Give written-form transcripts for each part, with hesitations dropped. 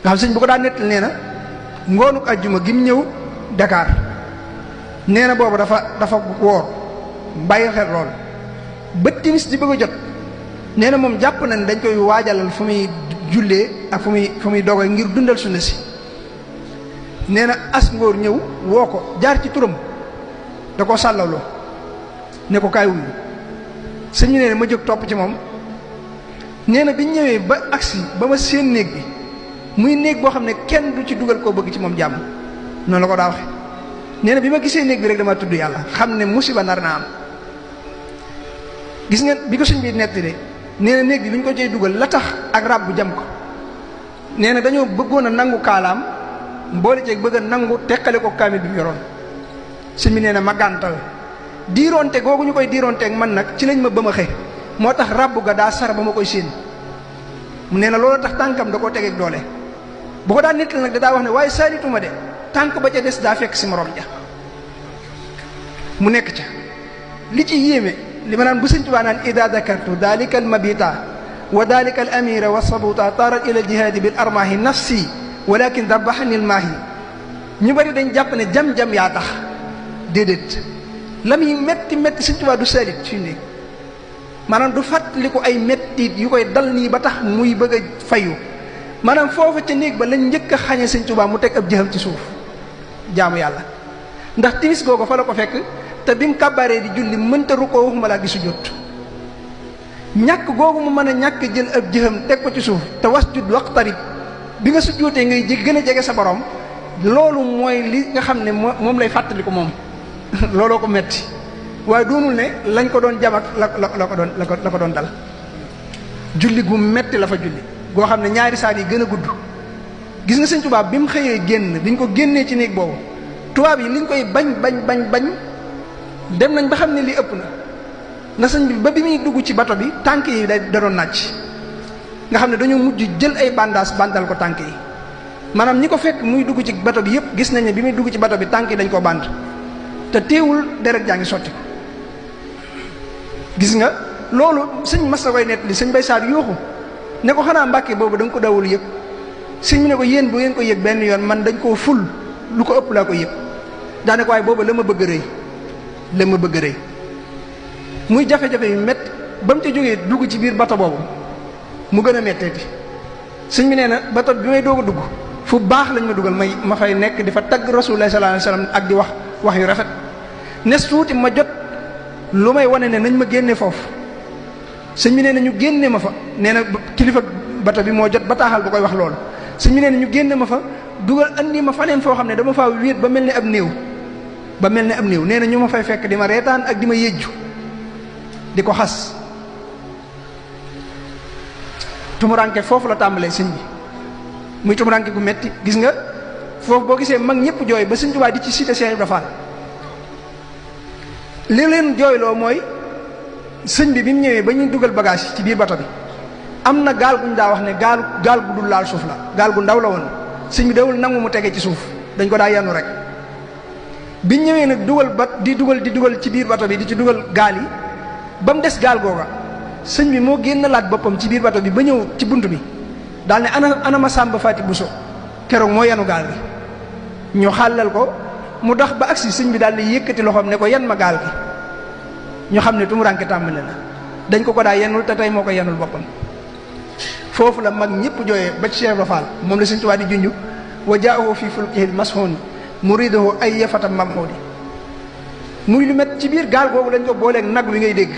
nga xam sëñ bu ko daan nettali nee na ngoonuk ajjuma gi mu ñëw Dakar nee na boobu dafa woor bàyyi xel lool ba timis di bëgg a jot nee na moom jàpp na ne dañ koy waajalal fu muy jullee ak fu muy dogoy ngir dundal sunna si nee na as ngóor ñëw woo ko jaar ci turam da koo sàllaloo ne ko kaay wuyu sëñ bi nee na ma jóg topp ci moom nee na bi ñu ñëwee ba agsi ba ma seen néeg bi muy néeg boo xam ne kenn du ci dugal koo bëgg ci moom jàmm noonu la ko daa waxe nee na bi ma gisee néeg bi rek dama tudd yàlla xam ne musiba nar naa am gis ngeen bi ko sëñ bi nettali nee na néeg bi ñu ko cay dugal la tax ak rab bu jam ko nee na dañoo bëggoon a nangu kaalaam mboole ceeg bëgg a nangu teqale ko kaamil bi mu yoroon sëñ bi nee na ma gàntal diiroonte googu ñu koy diiroonteeg man nag ci lañ ma ba ma xëy moo tax ràbb ga daa sar ba ma koy séen mu nee na loolu tax tànkam da koo tegeeg doole bu ko daan nettali nag daa wax ne waaye saalituma de tànk ba ca des daa fekk si morom ja mu nekk ca li ci yéeme li ma naan bu sëñ Tuubaa naan ida dakartu dalika al mabita wa dalika al amira wa sabuta taarat ila jihaadi bil armaahi nafsi walakin dabaxani l maahi ñu bari dañ jàpp ne jam-jam yaa tax déedéet la muy metti metti sëñ Tuubaa du saalit fi ne maanaam du fàttali ko ay mettit yu koy dal nii ba tax muy bëgg a fayu maanaam foofu ca néeg ba lañ njëkk a xañe sëñ Tuubaa mu teg ab jëxam ci suuf jaamu yàlla ndax timis googu fa la ko fekk te bi mu kàbbaree di julli mënta rukkoo waxuma laa di sujjóot ñàkk googu mu mën a ñàkk jël ab jëxam teg ko ci suuf te wasjud waqtarib bi nga sujjóotee ngay gën a jege sa borom loolu mooy li nga xam ne moom lay fàttali ko moom looloo ko metti waaye doonul ne lañ ko doon jam ak la ko doon dal julli gu metti la fa julli goo xam ne ñaari saar yi gën a gudd gis nga sëñ tubaab bi mu xëyee génn biñ ko génnee ci néeg boobu tubaab yi liñ koy bañ dem nañ ba xam ne lii ëpp na sëñ bi ba bi muy dugg ci bato bi tànk yi da doon nàcc nga xam ne dañoo mujj jël ay bandaas bandal ko tànk yi maanaam ñi ko fekk muy dugg ci bato bi yëpp gis nañ ne bi muy dugg ci bato bi tànk yi dañ koo band te teewul deret jaa ngi sotti ko gis nga loolu sëñ mas na koy nettali sëñ bay saar yooxu ne ko xanaa mbàkke boobu da nga ko dawul yëg sëñ bi ne ko yéen bu ngeen ko yëg benn yoon man dañ koo ful lu ko ëpp laa ko yëg daane ko waaye boobu la ma bëgg a rëy muy jafe-jafe yu métti ba mu ca jógee dugg ci biir bato boobu mu gën a metteeti sëñ bi nee na bato bi may doog a dugg fu baax lañ ma dugal ma fay nekk di fa tagg rasulullah sallallahu alayhi wasallam ak di wax yu rafet nes tuuti ma jot lu may wane ne nañ ma génne foofu sëñ bi nee na ñu génne ma fa nee na kilifa bato bi moo jot bataaxal bu koy wax loolu sëñ bi nee na ñu génne ma fa dugal andi ma faneen foo xam ne dama faa wéet ba mel ni ab néew nee na ñu ma fay fekk di ma reetaan ak di ma yëjju di ko xas tumuranke foofu la tàmbalee sëñ bi muy tumuranke gu metti gis nga foofu boo gisee mag ñëpp jooy ba sëñ Tuubaa di ci cité Cheikh Ibra Fall li leen jooyloo mooy sëñ bi mu ñëwee ba ñuy dugal bagage yi ci biir bato bi am na gaal guñ daa wax ne gaal gu dul laal suuf la gaal gu ndaw la woon sëñ bi dawul nangu mu tege ci suuf dañ ko daa yanu rek biñ ñëwee nag di dugal ci biir bato bi di ci dugal gaal yi ba mu des gaal googa sëñ bi moo génn laat boppam ci biir bato bi ba ñëw ci bunt bi daal ne ana ma Sàmba Faati Buso keroog moo yanu gaal gi ñu xàllal ko mu dox ba agsi sëñ bi daal di yëkkati loxoom ne ko yan ma gaal gi ñu xam ne tumuranke tàmbali na dañ ko daa yenul te tey moo ko yenul boppam foofu la mag ñëpp jooyee ba ci Cheikh Ibra Fall moom la sëñ Tuubaa di junj wa jaahu fi fulkihil mashhun muridahu ay yafatam mamhudi muy lu met ci biir gaal googu lañ ko booleeg nag wi ngay dégg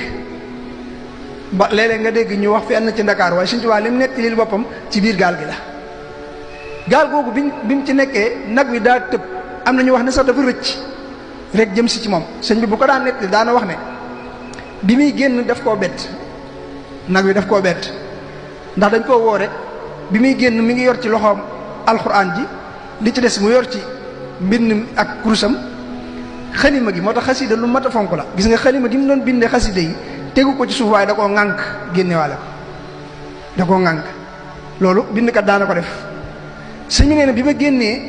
ba léeg-léeg nga dégg ñu wax fi na ci Ndakaar waaye sëñ Tuubaa li mu netti lil boppam ci biir gaal gi la gaal googu bi mu ci nekkee nag wi daa tëb am na ñu wax ne sax dafa rëcc rek jëm si ci moom sëñ bi bu ko daan netti daana wax ne bi muy génn daf koo bett nag wi daf koo bett ndax dañ koo woo rek bi muy génn mi ngi yor ci loxoom alxuraan ji li ci des mu yor ci mbind ak kurusam xalima gi moo tax xasida lu mat a fonk la gis nga xalima gi mu doon bindee xasida yi tegu ko ci suuf waaye da koo ŋànk génnewaale ko da koo ŋànk loolu bindkat daana ko def sëñ bi nee na bi ma génnee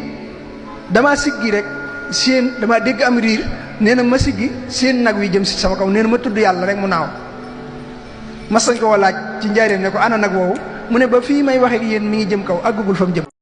damaa siggi rek seen damaa dégg am riir nee na ma siggi seen nag wi jëm si sama kaw nee na ma tudd yàlla rek mu naaw ma sañ ko laaj ci njaareem ne ko ana nag woowu mu ne ba fii may waxee ak yéen mi ngi jëm kaw àggugul fa mu jëm